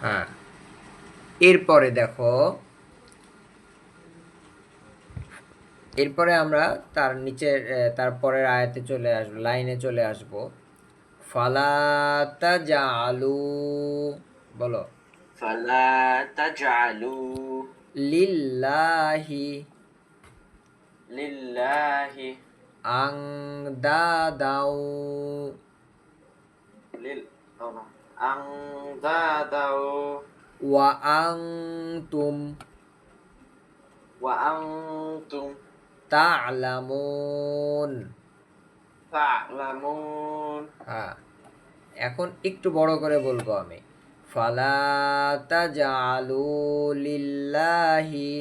হ্যাঁ, এরপরে দেখো, এরপরে আমরা তার নিচের তারপরের আয়াতে চলে আসবো, লাইনে চলে আসবো। ফালা তাজআলু, বলো। فلا تجعلوا লিল্লাহি لله আংদাদাও لل أو no. أندادا ওয়া আনতুম وأنتم তা'লামুন। تعلمون হ্যাঁ, এখন একটু বড় করে বলবো আমি। ফালা তাজআলু লিল্লাহি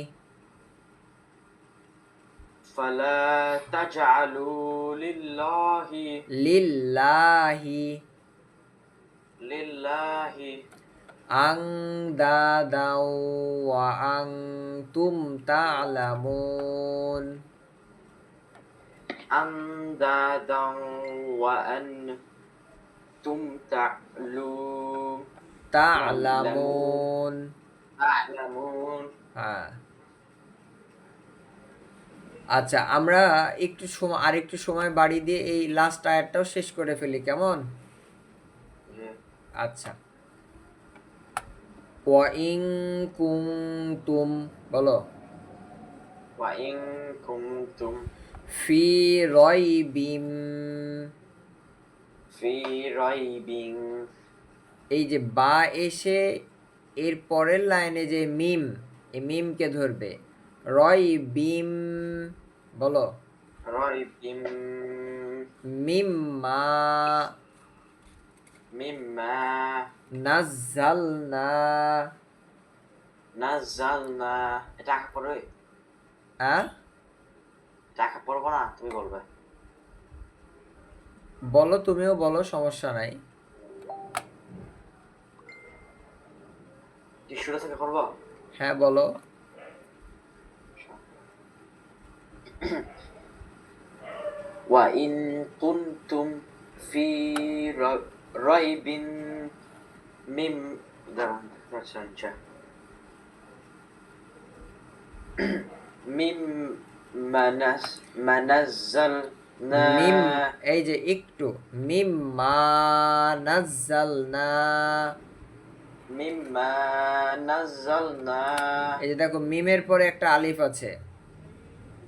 فلا تجعلوا লিল্লাহি لله আংদাদাও ওয়া আনতুম তা'লামুন। أندادا وأنتم তা'লামুন। تعلمون হ্যাঁ, আচ্ছা, আমরা একটু সময়, আরেকটু সময় বাড়িয়ে দিয়ে এই লাস্ট আয়াতটাও শেষ করে ফেলি, কেমন? আচ্ছা, ওয়া ইন কুনতুম, বলো। وإن كنتم ফি রাইবিম, في ريب এই যে বা এসে এর পরের লাইনে যে মিম, এই মিমকে ধরবে। রাইবিম, বলো। ريب মিম্মা مما নাজ্জালনা, নাযালনা। এটা আঁকা পড়বে? এটা আঁকা পড়বো না, তুমি বলবে। বলো, তুমিও বলো, সমস্যা নাই। কি শুরু থেকে করবো? হ্যাঁ, বলো। وإن كنتم في ريب مم দাঁড়ান, আচ্ছা مما نزلنا মিম, এই যে একটু, মিম্মা নাজ্জালনা, مما نزلنا এই যে দেখো মিমের পরে একটা আলিফ আছে,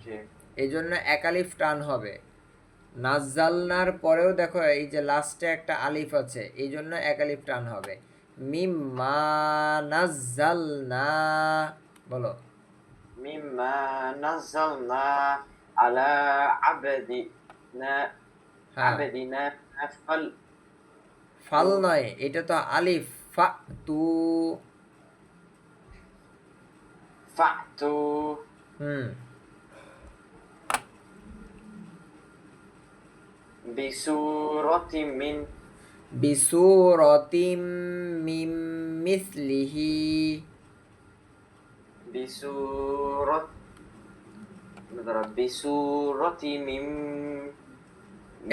জি এই জন্য এক আলিফ টান হবে। নাজ্জালনার পরেও দেখো এই যে লাস্টে একটা আলিফ আছে, এই জন্য এক আলিফ টান হবে। মিম্মা নাজ্জালনা, বলো। مما نزلنا على عبدنا হ্যাঁ, عبدنا ফাল নয়, এটা তো আলিফ। ফা তু, فأتوا হুম, بسورة من বিসুরতিম মিম মিসলিহি, بسورة بسورة من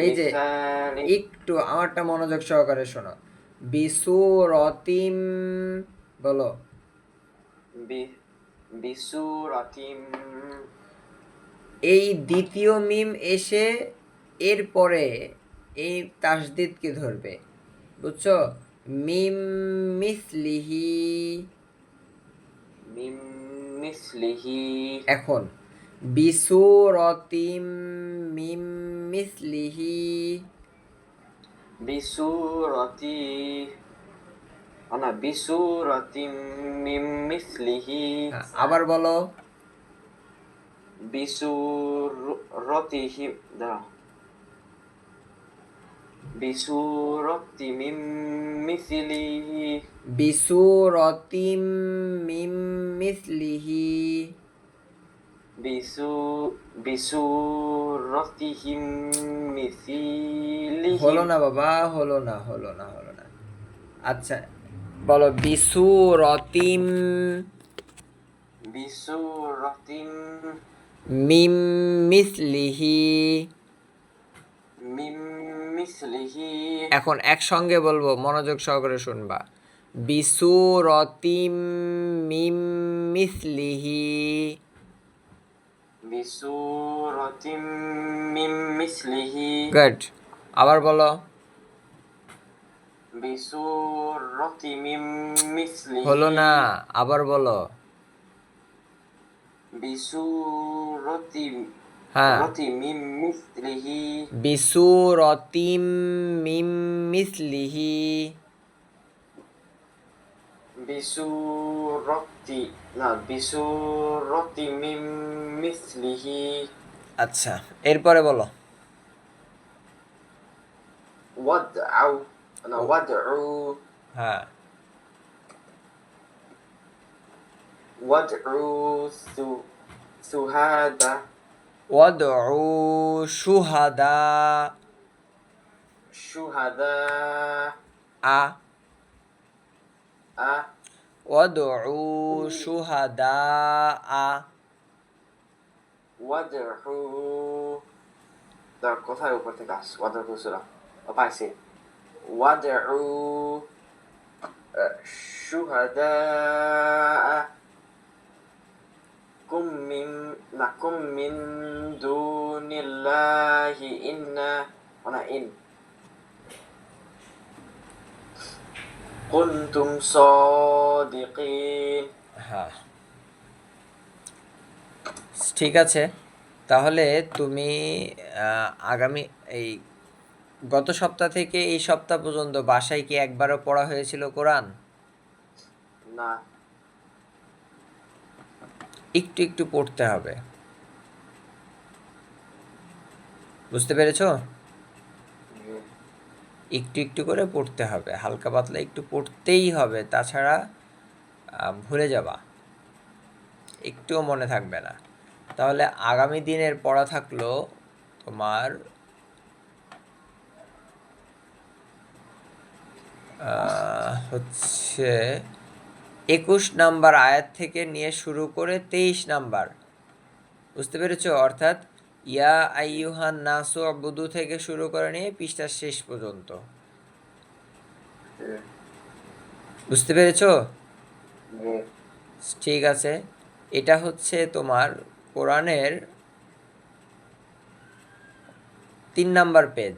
এই যে مثال একটু আমারটা মনোযোগ সহকারে শোনো। বিসুরতিম, বলো। بسورة এই দ্বিতীয় মিম এসে এরপরে এই তাসদিদকে ধরবে, বুঝছো? মিম মিসলিহি। من مثله এখন বিসুরতিম মিম মিসলিহি, بسورة أنا بسورة من مثله আবার বলো। بسورتهم بسورة من مثله বিসুরতিম মিম মিসলিহি, بسورتهم مثله হলো না বাবা, হলো না, হলো না, হলো না। আচ্ছা, বলো বিসুরতিম بسورة মিম মিসলিহি। من مثله এখন একসঙ্গে বলবো, মনোযোগ সহকারে শুনবা। বিসুরতিম মিম মিসলিহি। বিসুরাতিম মিন মিসলিহি। গুড। আবার বলো। বিসুরাতি মিন মিসলিহি। হলো না, আবার বলো। বিসুরাতি হ্যাঁ, রতি মিন মিসলিহি। বিসুরতিম মিম মিসলিহি। বিসুরাতি মিন মিসলিহি। আচ্ছা, এরপরে বলো। ওয়াদআউ না ওয়াদউ। হ্যাঁ, ওয়াদউ সুহাদা। ওয়াদউ শুহাদা। শুহাদা আ আ। ওয়াদউ শুহাদা আ। ওয়াদউ তার কোথায় উপর থেকে আস ওয়াদউ সুরা ও পাইছি। ওয়াদউ শুহাদা কুম মিন দুনিল্লাহি ইন্না ওনা ইন কুনতুম সাদিকিন। হ্যাঁ, ঠিক আছে। তাহলে তুমি আগামী এই গত সপ্তাহ থেকে এই সপ্তাহ পর্যন্ত বাসায় কি একবারও পড়া হয়েছিল কোরআন? না। একটু একটু পড়তে হবে, বুঝতে পেরেছো? একটু একটু করে পড়তে হবে, হালকা পাতলা একটু পড়তেই হবে, তাছাড়া ভুলে যাবা, একটুও মনে থাকবে না। তাহলে আগামী দিনের পড়া থাকলো তোমার হচ্ছে 21 নাম্বার আয়াত থেকে নিয়ে শুরু করে 23 নাম্বার, বুঝতে পেরেছো? অর্থাৎ ইয়া আইয়ুহান নাসু আবুদু থেকে শুরু করে নিয়ে পৃষ্ঠার শেষ পর্যন্ত, বুঝতে পেরেছো? ঠিক আছে, এটা হচ্ছে তোমার কোরআনের 3 নাম্বার পেজ,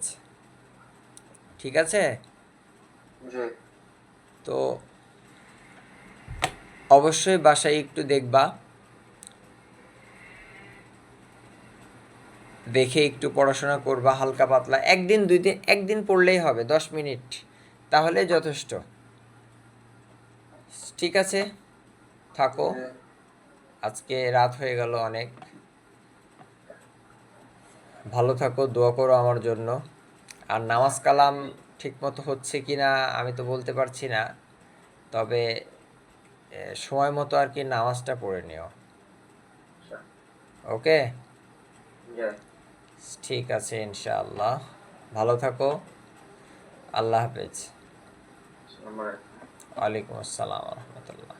ঠিক আছে? তো অবশ্যই বাসায় একটু দেখবা, দেখে একটু পড়াশোনা করবা হালকা পাতলা, একদিন দুই দিন, একদিন পড়লেই হবে 10 মিনিট, তাহলে যথেষ্ট। ঠিক আছে, থাকো, আজকে রাত হয়ে গেল অনেক, ভালো থাকো, দোয়া করো আমার জন্য। আর নামাজ কালাম ঠিকমতো হচ্ছে কি না আমি তো বলতে পারছি না, তবে সময় মতো আর কি নামাজটা পড়ে নিও। ওকে, ঠিক আছে, ইনশাআল্লাহ। ভালো থাকো, আল্লাহ হাফেজ। ওয়ালাইকুম আসসালাম রহমতুল্লাহ।